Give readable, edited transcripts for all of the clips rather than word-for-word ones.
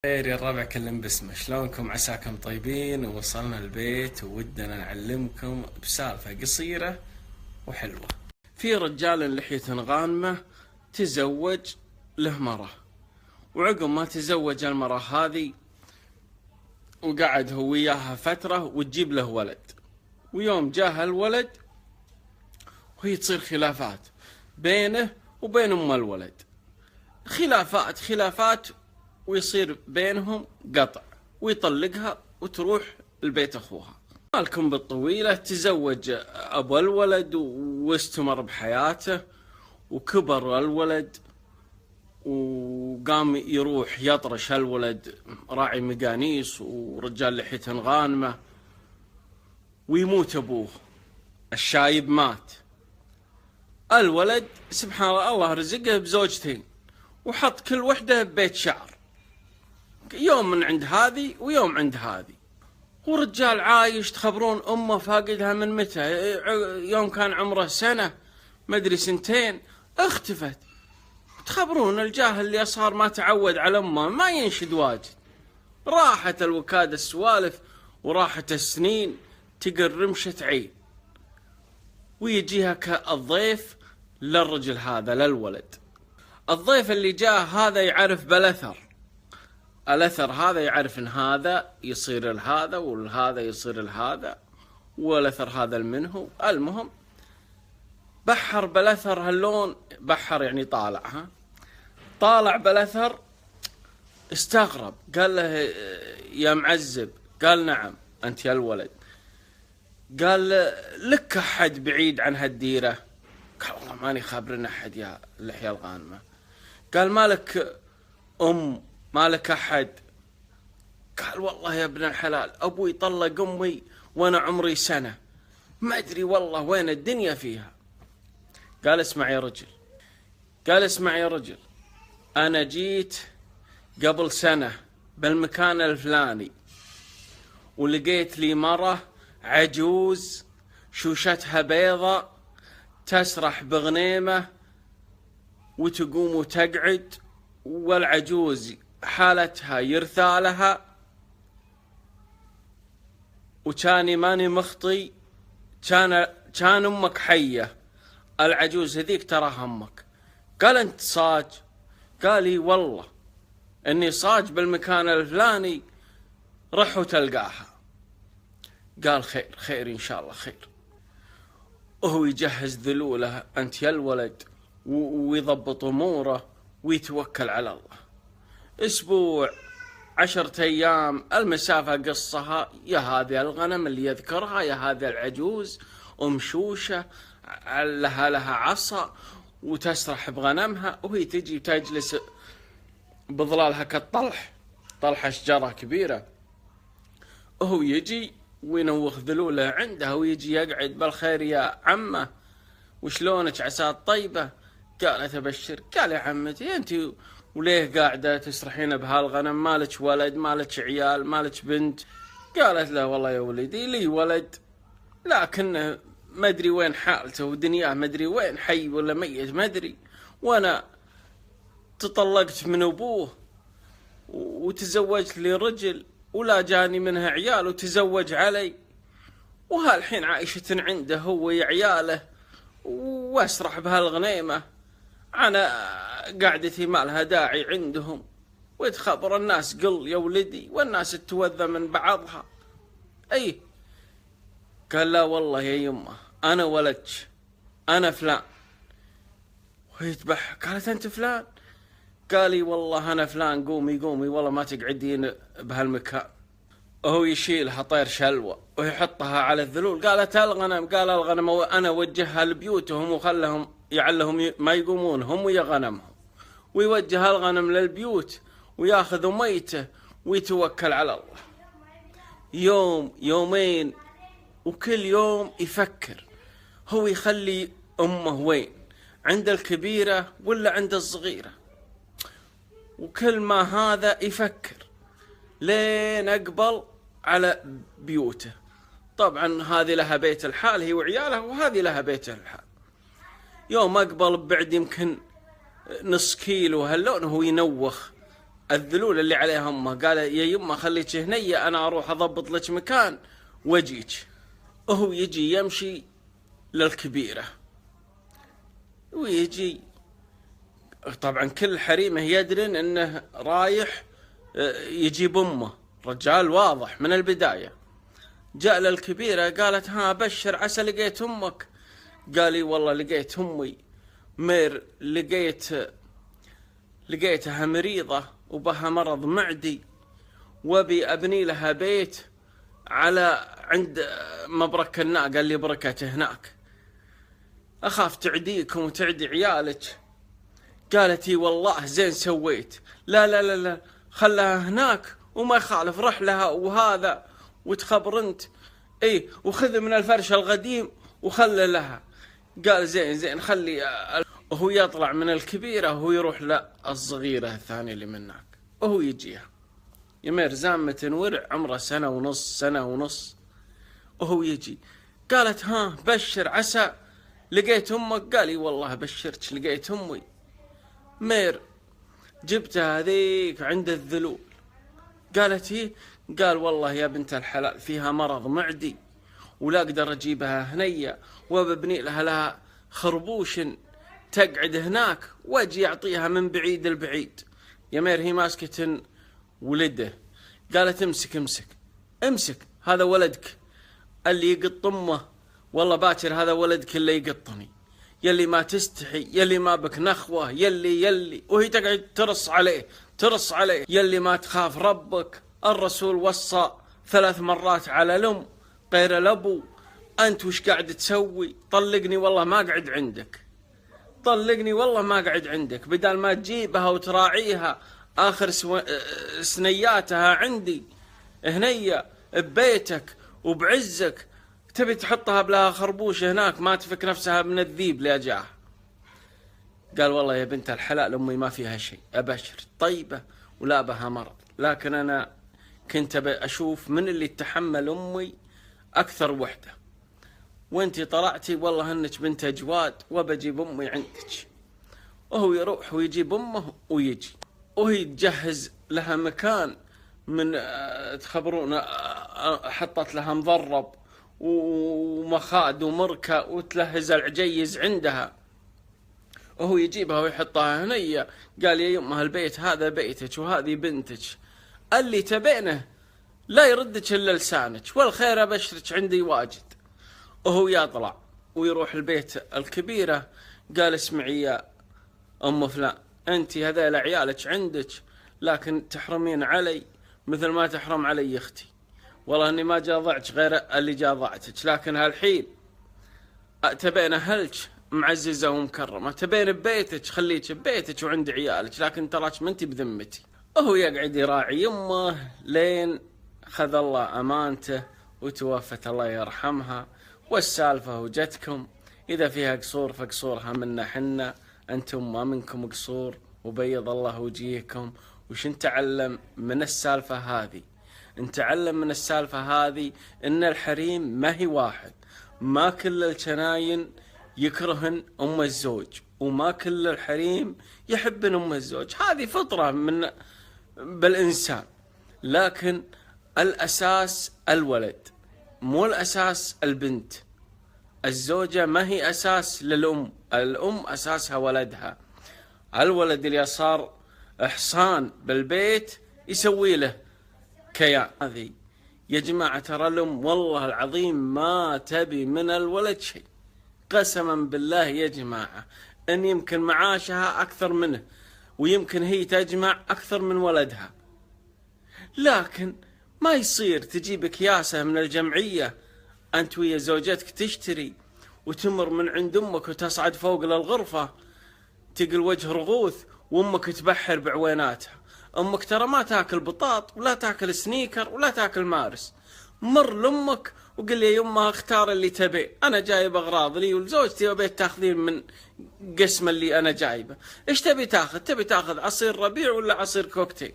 خير يا الربع، كلم باسمه. شلونكم؟ عساكم طيبين. ووصلنا البيت وودنا نعلمكم بسالفة قصيرة وحلوة. في رجال لحية غانمة تزوج له مرة، وعقب ما تزوج المرة هذه وقعد هو وياها فترة وتجيب له ولد. ويوم جاه الولد وهي تصير خلافات بينه وبين أم الولد، خلافات ويصير بينهم قطع، ويطلقها وتروح البيت أخوها. مالكم بالطويلة تزوج أبو الولد واستمر بحياته، وكبر الولد وقام يروح يطرش الولد راعي مقانيس ورجال لحية غانمة، ويموت أبوه. الشايب مات. الولد سبحان الله رزقه بزوجتين، وحط كل وحدة ببيت شعر، يوم من عند هذه ويوم عند هذه. ورجال عايش، تخبرون أمه فاقدها من متى؟ يوم كان عمره سنة مدري سنتين اختفت. تخبرون الجاهل اللي صار ما تعود على أمه ما ينشد واجد. راحت الوكادة السوالف وراحت السنين، تقر رمشة عين، ويجيها كالضيف للرجل هذا للولد. الضيف اللي جاء هذا يعرف بالأثر، الأثر هذا يعرف إن هذا يصير لهذا والهذا يصير لهذا، والأثر هذا منه. المهم بحر بالأثر هاللون، بحر يعني طالع، طالع بالأثر. استغرب، قال له يا معزب. قال نعم أنت يا الولد. قال لك أحد بعيد عن هالديرة؟ قال والله ماني خابرنا أحد يا اللحية الغانمة. قال مالك مالك أحد؟ قال والله يا ابن الحلال أبوي طلق أمي وأنا عمري سنة، ما أدري والله وين الدنيا فيها. قال اسمع يا رجل، أنا جيت قبل سنة بالمكان الفلاني، ولقيت لي مرة عجوز شوشتها بيضة تسرح بغنيمة وتقوم وتقعد، والعجوز حالتها يرثى لها، وكاني ماني مخطي كان أمك حية، العجوز هذيك تراها أمك. قال أنت صاج؟ قال لي والله إني صاج بالمكان الفلاني، رح وتلقاها. قال خير إن شاء الله خير. وهو يجهز ذلوله أنت يا الولد، ويضبط أموره ويتوكل على الله. أسبوع 10 أيام، المسافة قصها يا هذه الغنم اللي يذكرها، يا هذه العجوز أمشوشة لها عصا وتسرح بغنمها، وهي تجي تجلس بظلالها كالطلح، طلحة شجرة كبيرة. وهو يجي وينوخ ذلوله عنده، ويجي يقعد بالخير يا عمه وشلونك عسى طيبة؟ قالت أبشر. قال يا عمتي أنت وليه قاعدة تسرحين بهالغنم؟ مالك ولد، مالك عيال، مالك بنت؟ قالت له والله يا ولدي لي ولد، لكنه ما أدري وين حالته ودنياه، ما أدري وين حي ولا ميت ما أدري، وأنا تطلقت من أبوه وتزوجت لي رجل ولا جاني منها عيال وتزوج علي، وهالحين عايشة عنده هو وعياله واسرح بهالغنيمة. أنا قعدتي ما لها داعي عندهم، وتخبر الناس قل يا ولدي، والناس تتوذى من بعضها. أي قال لا والله يا يمه أنا ولدك، أنا فلان. ويتبح. قالت أنت فلان؟ قال لي والله أنا فلان، قومي والله ما تقعدين بهالمكان. وهو يشيلها طير شلوى ويحطها على الذلول. قالت الغنم. قال الغنم أنا وجهها لبيوتهم وخلهم يعلهم ما يقومون هم ويا غنمهم، ويوجه الغنم للبيوت وياخذ ميته ويتوكل على الله. يوم يومين وكل يوم يفكر هو يخلي أمه وين، عند الكبيرة ولا عند الصغيرة؟ وكل ما هذا يفكر لين أقبل على بيوته. طبعا هذه لها بيت الحال هي وعيالها، وهذه لها بيت الحال. يوم أقبل بعد يمكن نص كيلو هاللون هو ينوخ الذلول اللي عليها امه. قال يا يمه خليك هنية، انا اروح اضبط لك مكان واجيك. وهو يجي يمشي للكبيرة ويجي، طبعا كل حريمه يدرن انه رايح يجيب امه، رجال واضح من البداية. جاء للكبيرة قالت ها بشر عسى لقيت امك. قال لي والله لقيت امي مير، لقيتها مريضة وبها مرض معدي، وبي ابني لها بيت على عند مبرك الناقة اللي بركته هناك، اخاف تعديكم وتعدي عيالك. قالت اي والله زين سويت، لا لا لا لا خلها هناك وما يخالف، رح لها وهذا وتخبر انت اي، وخذ من الفرش القديم وخلى لها. قال زين زين خلي. وهو يطلع من الكبيرة وهو يروح للصغيرة الثانية اللي منك، وهو يجيها يمير زامة ورع عمره سنة ونص. وهو يجي قالت ها بشر عسى لقيت امك. قال لي والله بشرتش لقيت امي مير، جبتها هذيك عند الذلول. قالت هي؟ قال والله يا بنت الحلال فيها مرض معدي ولا اقدر اجيبها هنية، وببني لها خربوش تقعد هناك واجي اعطيها من بعيد البعيد. يمير هي ماسكة ولده. قالت امسك هذا ولدك اللي يقط امه، والله باكر هذا ولدك اللي يقطني، يلي ما تستحي، يلي ما بك نخوة، يلي. وهي تقعد ترص عليه يلي ما تخاف ربك. الرسول وصى 3 مرات على الام غير الابو، انت وش قاعد تسوي؟ طلقني والله ما قعد عندك، بدل ما تجيبها وتراعيها اخر سنياتها عندي هنية ببيتك وبعزك، تبي تحطها بلها خربوش هناك ما تفك نفسها من الذيب لأجاه. قال والله يا بنت الحلال امي ما فيها شيء، ابشر طيبة ولا بها مرض، لكن انا كنت اشوف من اللي تحمل امي اكثر وحدة، وانتي طلعتي والله انك بنت جواد وبجيب امي عندك. وهو يروح ويجيب امه ويجي، وهي تجهز لها مكان من تخبرون حطت لها مضرب ومخاد ومركة وتلهز العجيز عندها، وهو يجيبها ويحطها هنية. قال يا يمه البيت هذا بيتك وهذه بنتك، اللي تبينه لا يردك إلا لسانك، والخير أبشرك عندي واجد. وهو يطلع ويروح البيت الكبيرة. قال اسمعي يا أم فلان، أنت هذيل عيالك عندك لكن تحرمين علي مثل ما تحرم علي أختي، والله أني ما جاضعت غير اللي جاضعتك، لكن هالحين تبين أهلك معززة ومكرمة، تبين ببيتك خليك ببيتك وعند عيالك، لكن تراك ما انت بذمتي. وهو يقعد يراعي يمه لين خذ الله أمانته وتوفت الله يرحمها. والسالفة وجتكم إذا فيها قصور فقصورها منا حنا، أنتم ما منكم قصور وبيض الله وجيهكم. وش نتعلم من السالفة هذه؟ نتعلم من السالفة هذه إن الحريم ما هي واحد، ما كل الجناين يكرهن أم الزوج، وما كل الحريم يحبن أم الزوج، هذه فطرة من بالإنسان، لكن الأساس الولد مو الأساس البنت. الزوجة ما هي أساس للأم، الأم أساسها ولدها. الولد اللي صار إحصان بالبيت يسوي له كيان. هذه يا جماعة ترى الأم والله العظيم ما تبي من الولد شيء، قسما بالله يا جماعة أن يمكن معاشها أكثر منه، ويمكن هي تجمع أكثر من ولدها، لكن ما يصير تجيب أكياسة من الجمعية أنت ويا زوجتك تشتري وتمر من عند أمك وتصعد فوق للغرفة تقل وجه رغوث وأمك تبحر بعويناتها. أمك ترى ما تاكل بطاط ولا تاكل سنيكر ولا تاكل مارس. مر لأمك وقل لي يمها اختار اللي تبي، أنا جايب أغراض لي ولزوجتي وبيت تاخذين من قسم اللي أنا جايبه. إيش تبي تاخذ؟ تبي تاخذ عصير ربيع ولا عصير كوكتيل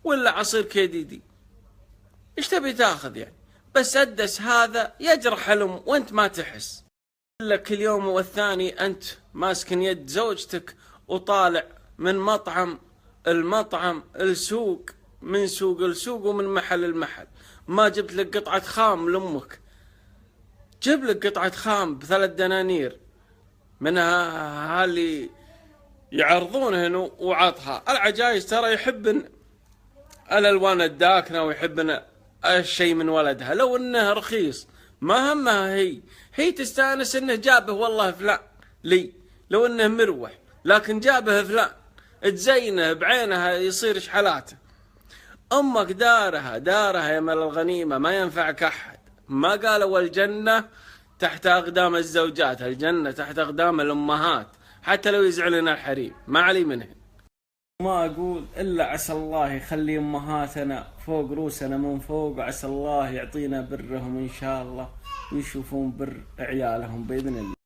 ولا عصير كيديدي؟ إيش تبي تاخذ يعني؟ بس أدس هذا يجرح الأم وأنت ما تحس. لك اليوم والثاني أنت ماسكن يد زوجتك وطالع من مطعم المطعم، السوق، من سوق لسوق ومن محل لمحل. ما جبت لك قطعة خام لأمك، جيب لك قطعة خام ب3 دنانير منها اللي يعرضونه وعطها. العجايز ترى يحبن الألوان الداكنة ويحبن الشيء من ولدها، لو انه رخيص ما همها، هي تستانس انه جابه والله فلان لي، لو انه مروح، لكن جابه فلان تزينه بعينها يصير شحلاته. امك دارها يا مال الغنيمة، ما ينفعك احد. ما قالوا الجنة تحت اقدام الزوجات، الجنة تحت اقدام الامهات، حتى لو يزعلنا الحريم ما علي منهن. ما أقول إلا عسى الله يخلي أمهاتنا فوق روسنا من فوق، وعسى الله يعطينا برهم إن شاء الله ويشوفون بر عيالهم بإذن الله.